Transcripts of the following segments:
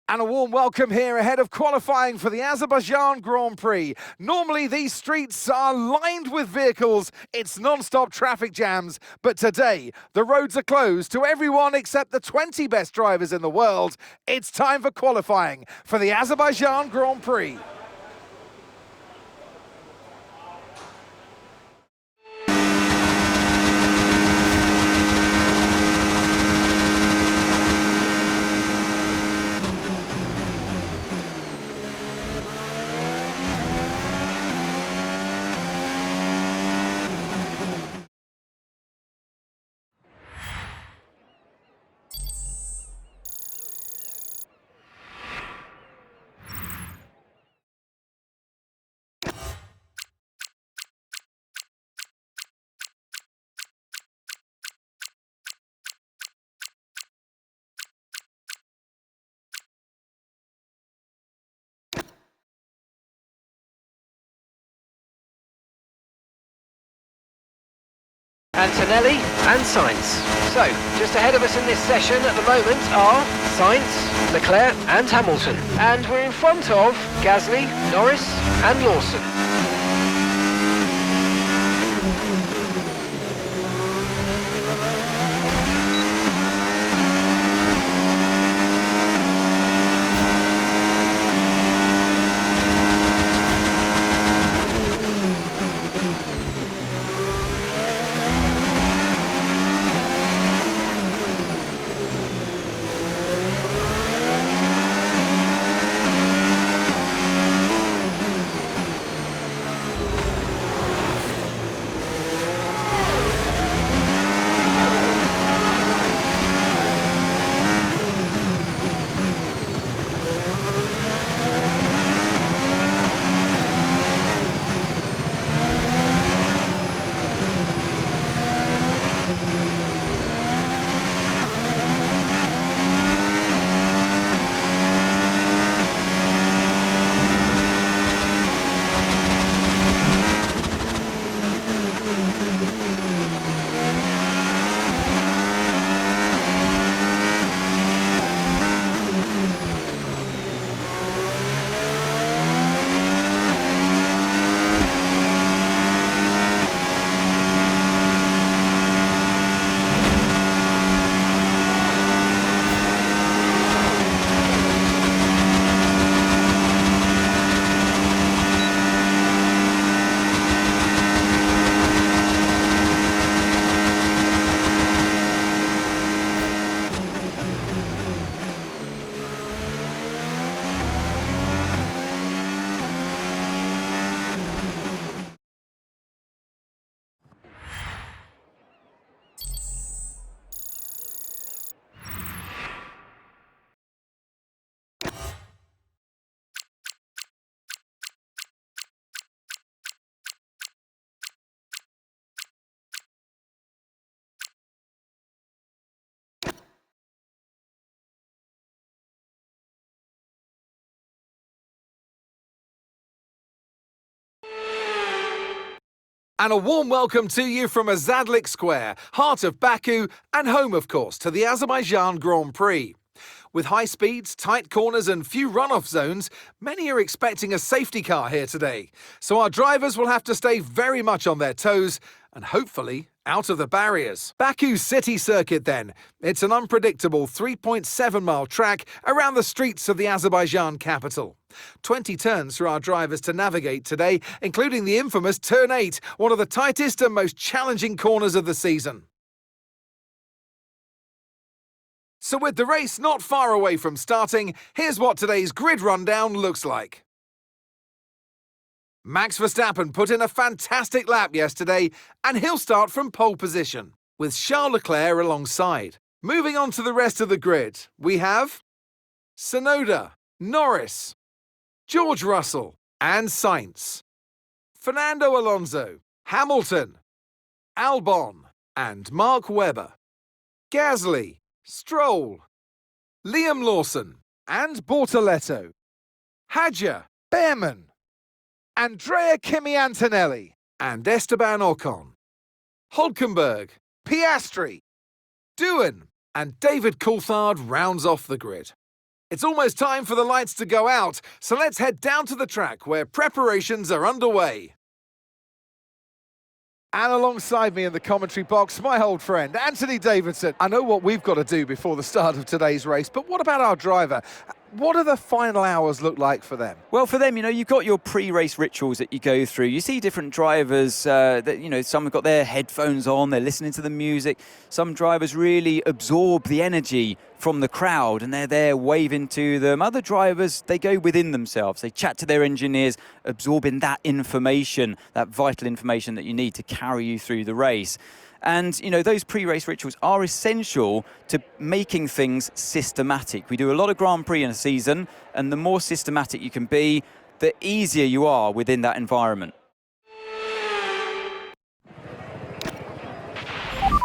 And a warm welcome here ahead of qualifying for the Azerbaijan Grand Prix. Normally these streets are lined with vehicles, it's non-stop traffic jams, but today the roads are closed to everyone except the 20 best drivers in the world. It's time for qualifying for the Azerbaijan Grand Prix. Antonelli and Sainz. So, just ahead of us in this session at the moment are Sainz, Leclerc and Hamilton. And we're in front of Gasly, Norris and Lawson. And a warm welcome to you from Azadlik Square, heart of Baku and home, of course, to the Azerbaijan Grand Prix. With high speeds, tight corners and few runoff zones, many are expecting a safety car here today. So our drivers will have to stay very much on their toes and hopefully out of the barriers. Baku City Circuit then. It's an unpredictable 3.7-mile track around the streets of the Azerbaijan capital. 20 turns for our drivers to navigate today, including the infamous Turn 8, one of the tightest and most challenging corners of the season. So with the race not far away from starting, here's what today's grid rundown looks like. Max Verstappen put in a fantastic lap yesterday, and he'll start from pole position, with Charles Leclerc alongside. Moving on to the rest of the grid, we have Tsunoda, Norris, George Russell and Sainz, Fernando Alonso, Hamilton, Albon and Mark Webber, Gasly, Stroll, Liam Lawson and Bortoletto, Hadjar, Behrman, Andrea Kimi Antonelli and Esteban Ocon, Hülkenberg, Piastri, Doohan and David Coulthard rounds off the grid. It's almost time for the lights to go out, so let's head down to the track where preparations are underway. And alongside me in the commentary box, my old friend, Anthony Davidson. I know what we've got to do before the start of today's race, but what about our driver? What do the final hours look like for them? Well, for them, you've got your pre-race rituals that you go through. You see different drivers that, some have got their headphones on, they're listening to the music. Some drivers really absorb the energy from the crowd and they're there waving to them. Other drivers, they go within themselves. They chat to their engineers, absorbing that information, that vital information that you need to carry you through the race. And, those pre-race rituals are essential to making things systematic. We do a lot of Grand Prix in a season, and the more systematic you can be, the easier you are within that environment.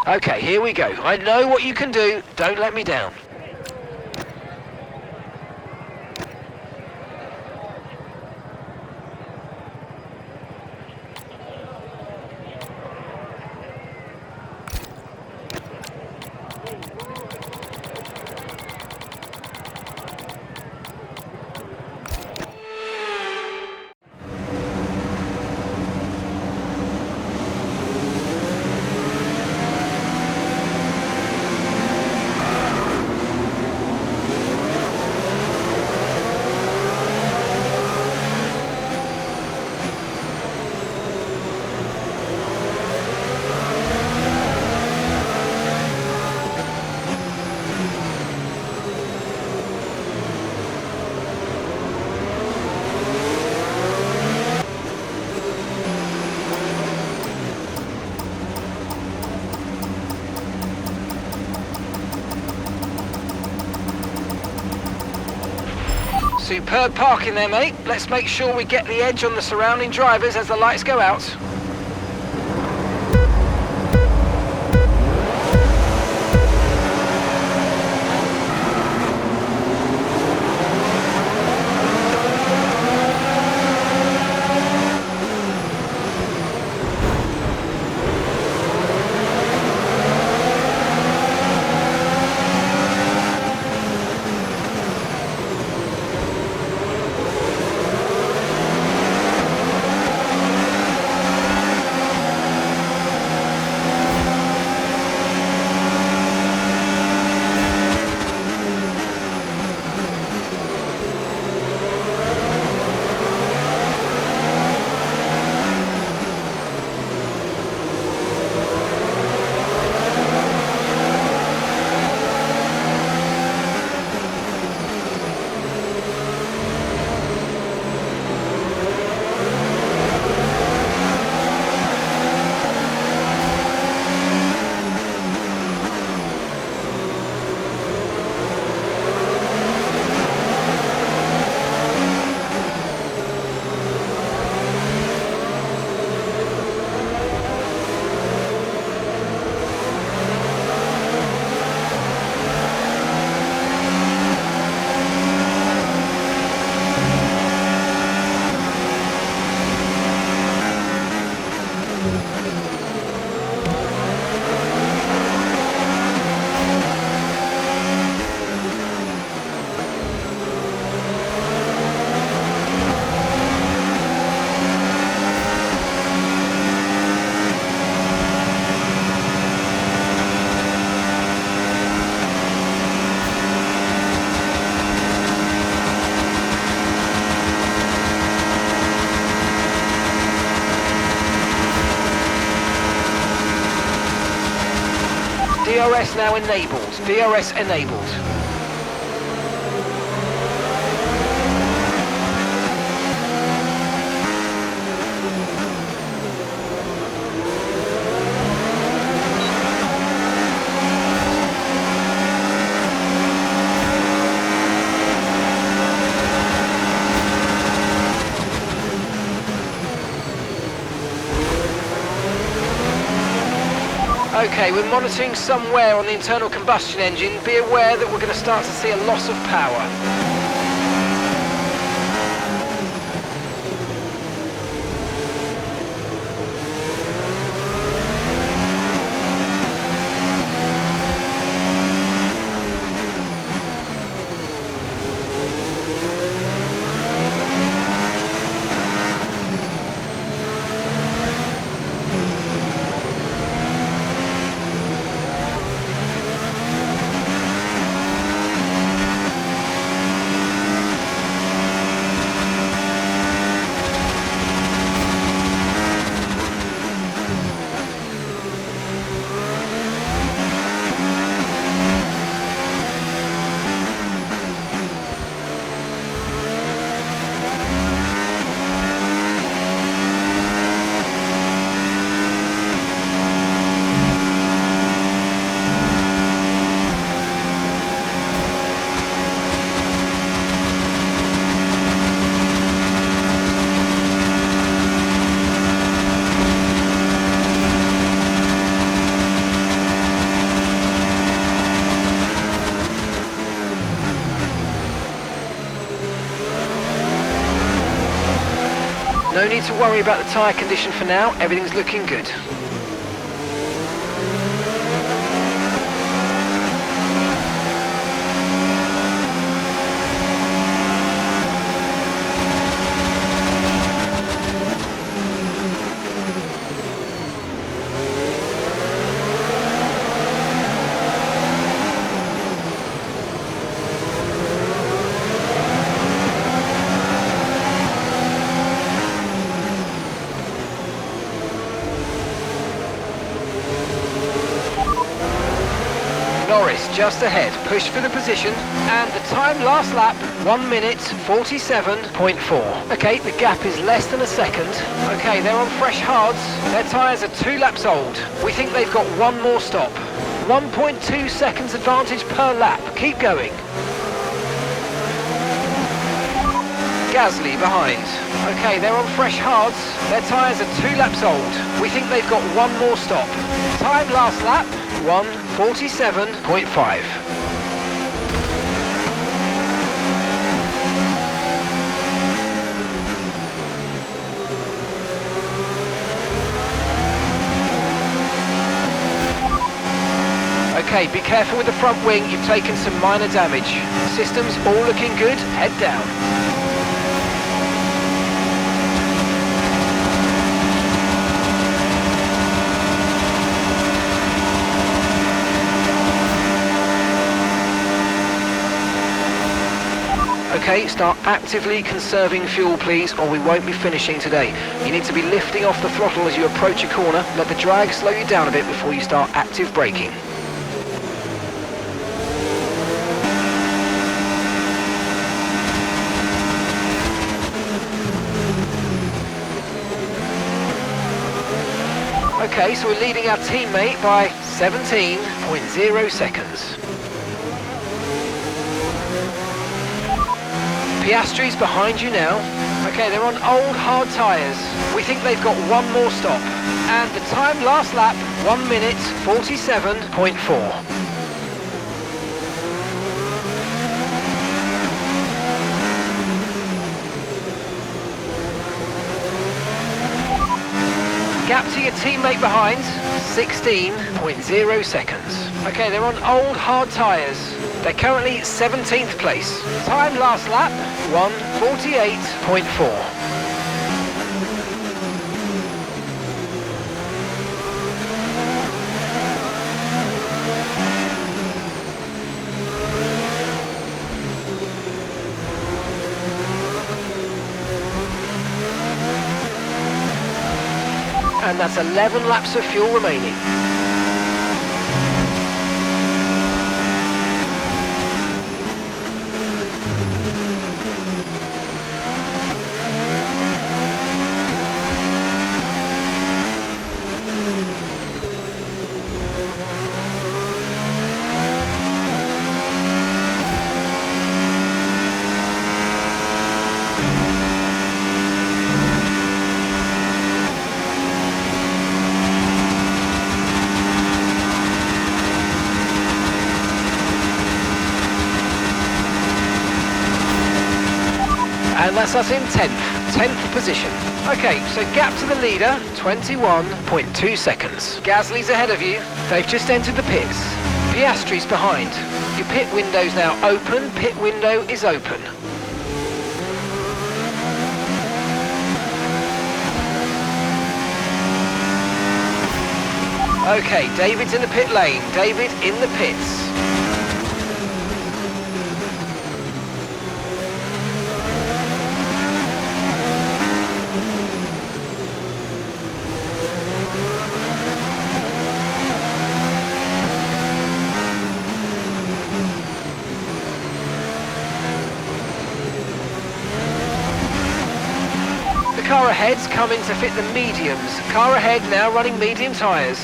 Okay, here we go. I know what you can do. Don't let me down. Superb parking there, mate. Let's make sure we get the edge on the surrounding drivers as the lights go out. DRS now enabled. DRS enabled. Okay, we're monitoring some wear on the internal combustion engine. Be aware that we're going to start to see a loss of power. No need to worry about the tyre condition for now, everything's looking good. Norris just ahead, push for the position, and the time last lap, 1 minute 47.4. Okay, the gap is less than a second. Okay, they're on fresh hards, their tyres are 2 laps old. We think they've got one more stop. 1.2 seconds advantage per lap, keep going. Gasly behind. Okay, they're on fresh hards, their tyres are 2 laps old. We think they've got one more stop. Time last lap, 1:47.5. Okay, be careful with the front wing, you've taken some minor damage. Systems all looking good, head down. Okay, start actively conserving fuel please, or we won't be finishing today. You need to be lifting off the throttle as you approach a corner. Let the drag slow you down a bit before you start active braking. Okay, so we're leading our teammate by 17.0 seconds. Piastri's behind you now. Okay, they're on old hard tyres. We think they've got one more stop. And the time last lap, 1 minute 47.4. Gap to your teammate behind, 16.0 seconds. Okay, they're on old hard tyres. They're currently 17th place. Time last lap, 1:48.4. And that's 11 laps of fuel remaining. And that's us in 10th position. Okay, so gap to the leader, 21.2 seconds. Gasly's ahead of you. They've just entered the pits. Piastri's behind. Your pit window's now open. Pit window is open. Okay, David's in the pit lane. David in the pits. Car ahead's coming to fit the mediums. Car ahead now running medium tyres.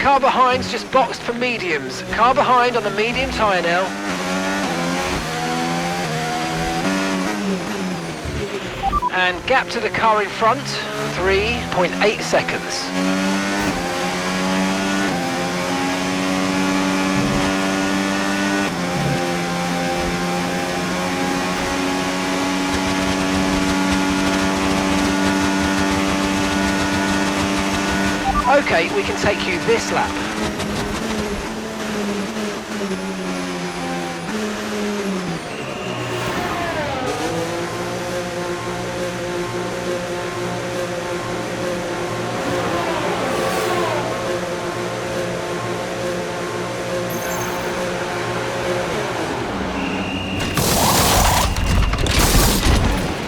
car behind's just boxed for mediums. Car behind on the medium tyre now. And gap to the car in front, 3.8 seconds. Okay, we can take you this lap.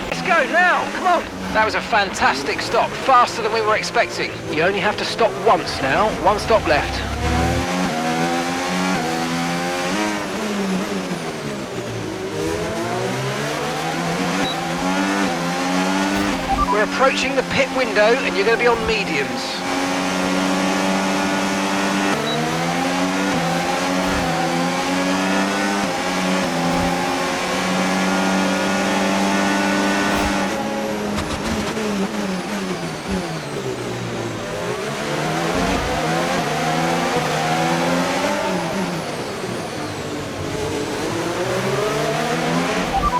Let's go now, come on. That was a fantastic stop, faster than we were expecting. You only have to stop once now, one stop left. We're approaching the pit window and you're going to be on mediums.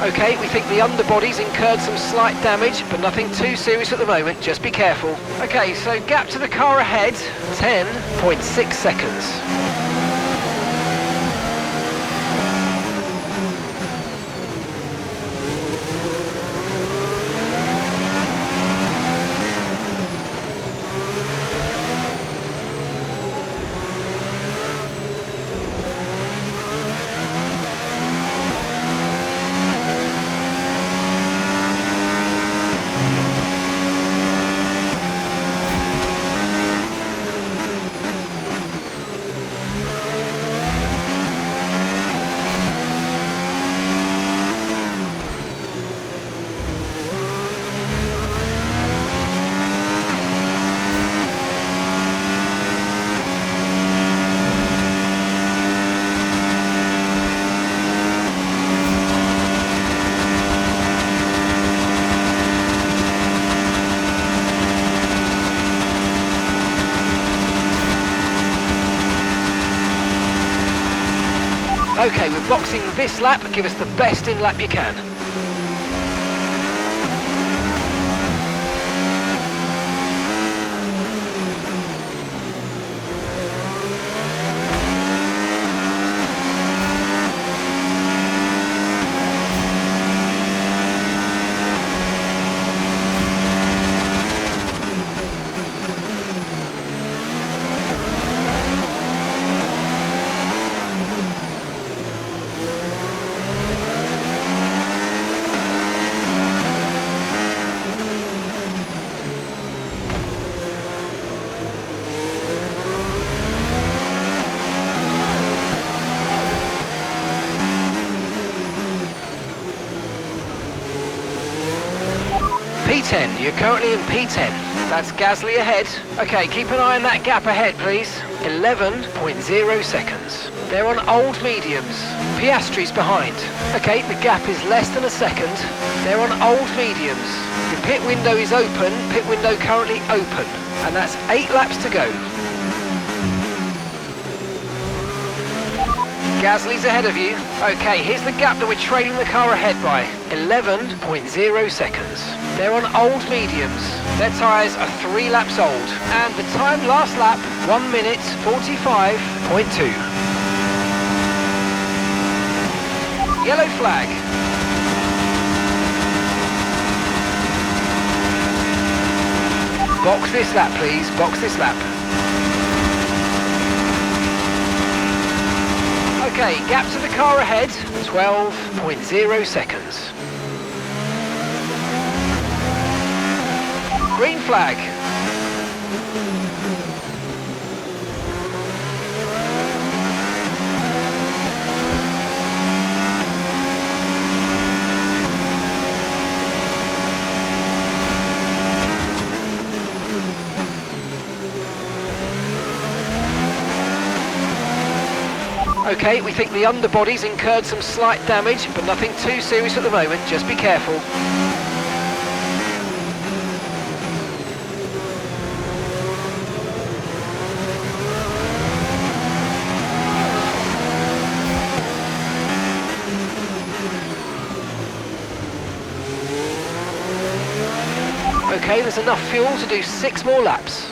Okay, we think the underbody's incurred some slight damage, but nothing too serious at the moment, just be careful. Okay, so gap to the car ahead, 10.6 seconds. Okay, we're boxing this lap, give us the best in lap you can. P10, you're currently in P10. That's Gasly ahead. Okay, keep an eye on that gap ahead, please. 11.0 seconds. They're on old mediums. Piastri's behind. Okay, the gap is less than a second. They're on old mediums. Your pit window is open, pit window currently open. And that's 8 laps to go. Gasly's ahead of you. Okay, here's the gap that we're trailing the car ahead by. 11.0 seconds. They're on old mediums. Their tyres are 3 laps old. And the time last lap, 1 minute 45.2. Yellow flag. Box this lap, please. Box this lap. Okay, gap to the car ahead, 12.0 seconds. Green flag. Okay, we think the underbody's incurred some slight damage, but nothing too serious at the moment, just be careful. Okay, there's enough fuel to do 6 more laps.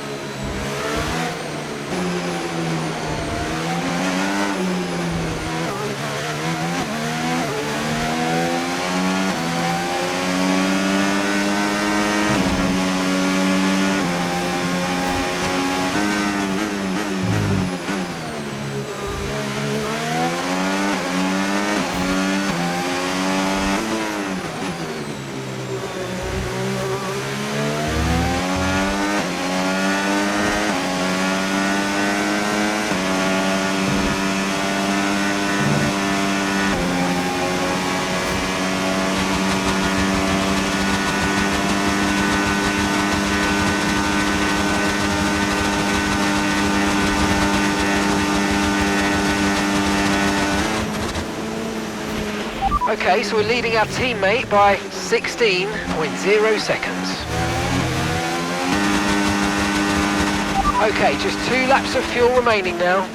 Okay, so we're leading our teammate by 16.0 seconds. Okay, just 2 laps of fuel remaining now.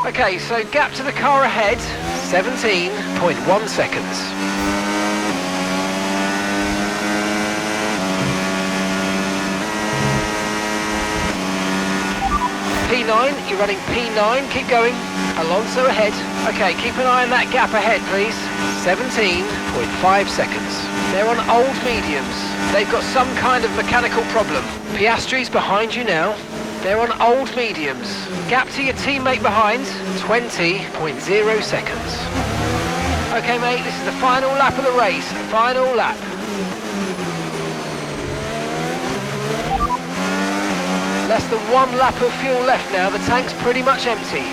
Okay, so gap to the car ahead, 17.1 seconds. P9, you're running P9, keep going. Alonso ahead. Okay, keep an eye on that gap ahead, please. 17.5 seconds. They're on old mediums. They've got some kind of mechanical problem. Piastri's behind you now. They're on old mediums. Gap to your teammate behind, 20.0 seconds. Okay, mate, this is the final lap of the race. Final lap. Less than 1 lap of fuel left now. The tank's pretty much empty.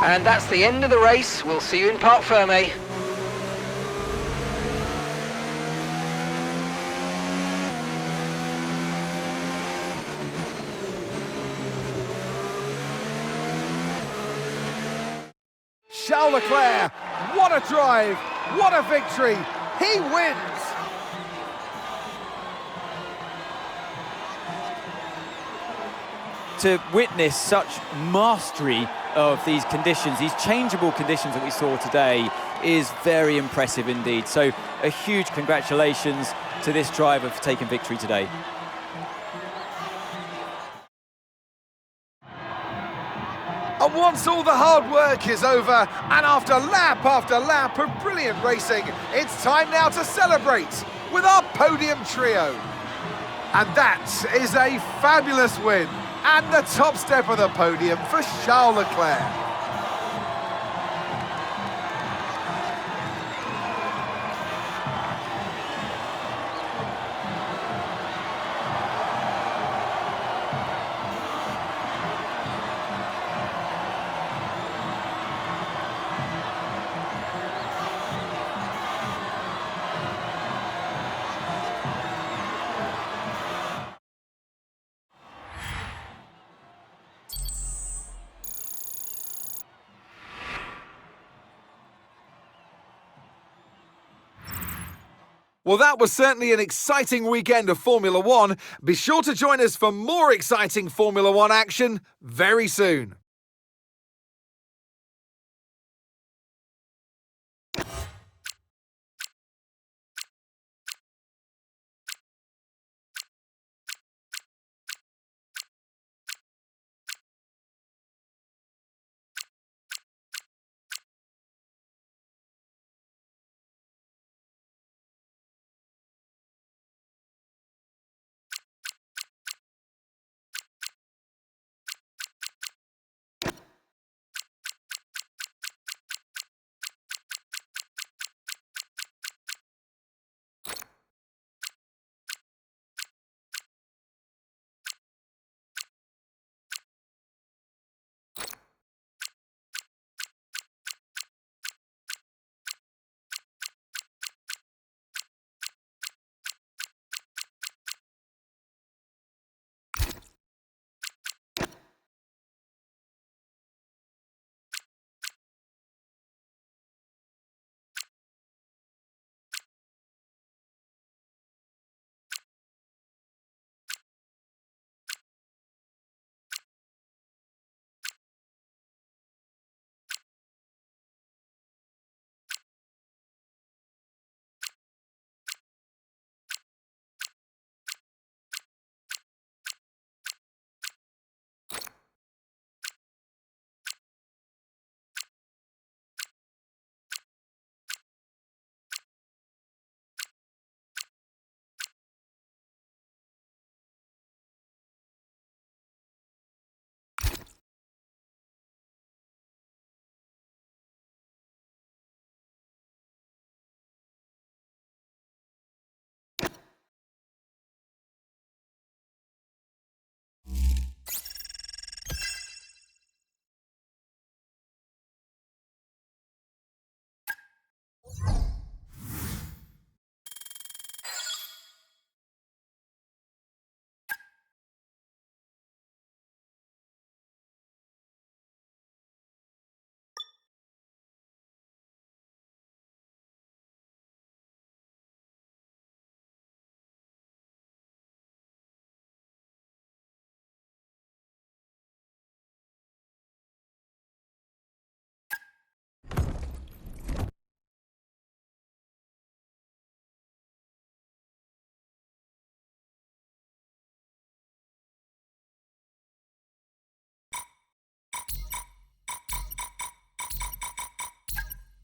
And that's the end of the race. We'll see you in Parc Fermé. Charles Leclerc, what a drive, what a victory, he wins! To witness such mastery of these conditions, these changeable conditions that we saw today, is very impressive indeed. So a huge congratulations to this driver for taking victory today. And once all the hard work is over, and after lap of brilliant racing, it's time now to celebrate with our podium trio. And that is a fabulous win, and the top step of the podium for Charles Leclerc. Well, that was certainly an exciting weekend of Formula One. Be sure to join us for more exciting Formula One action very soon.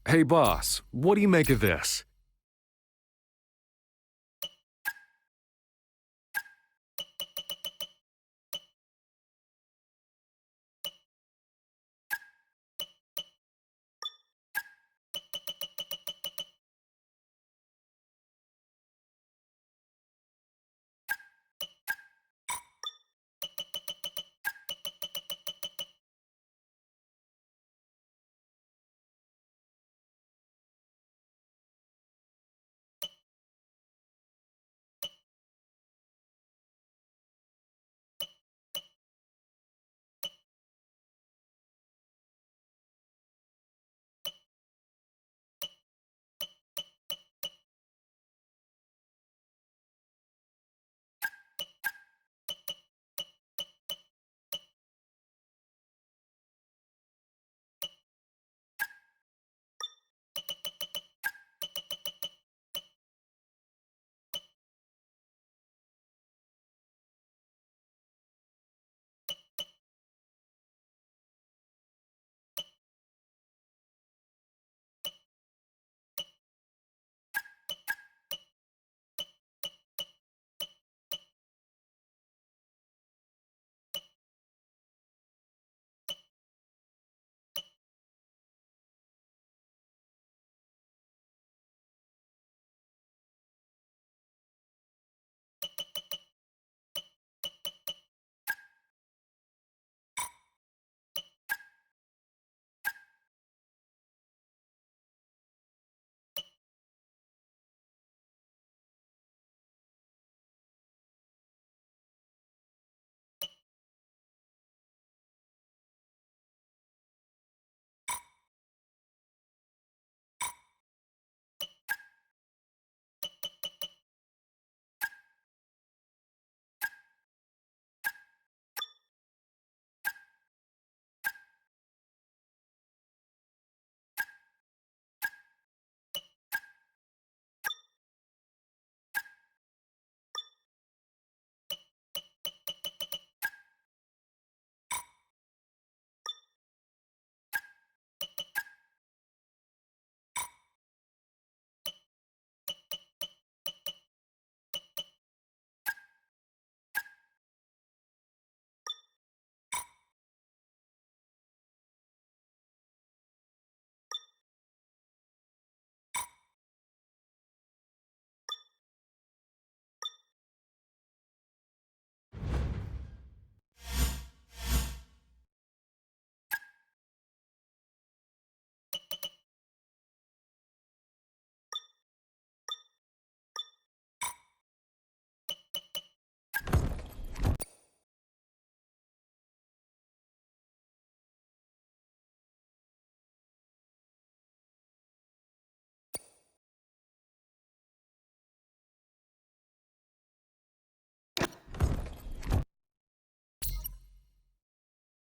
Hey boss, what do you make of this?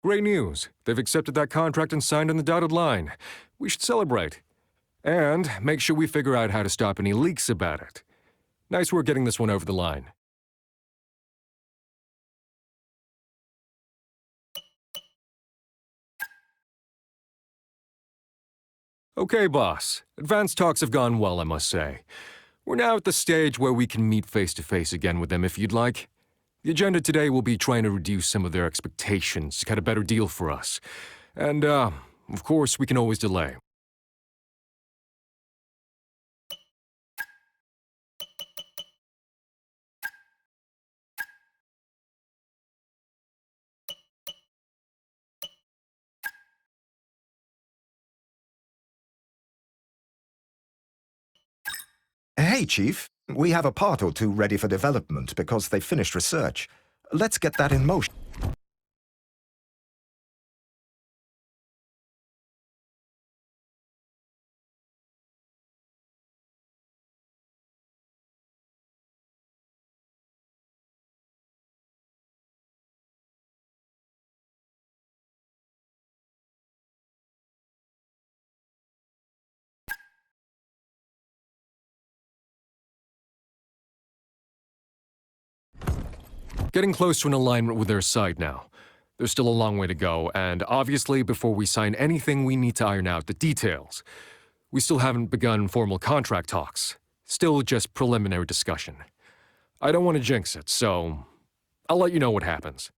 Great news. They've accepted that contract and signed on the dotted line. We should celebrate. And make sure we figure out how to stop any leaks about it. Nice work getting this one over the line. Okay, boss. Advanced talks have gone well, I must say. We're now at the stage where we can meet face-to-face again with them if you'd like. The agenda today will be trying to reduce some of their expectations to get a better deal for us. And, of course, we can always delay. Hey, Chief. We have a part or two ready for development because they finished research. Let's get that in motion. Getting close to an alignment with their side now. There's still a long way to go, and obviously before we sign anything we need to iron out the details. We still haven't begun formal contract talks. Still just preliminary discussion. I don't want to jinx it, so I'll let you know what happens.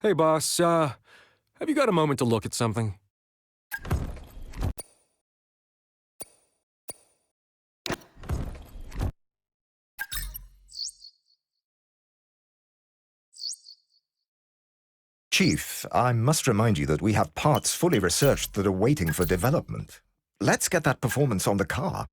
Hey, boss, have you got a moment to look at something? Chief, I must remind you that we have parts fully researched that are waiting for development. Let's get that performance on the car.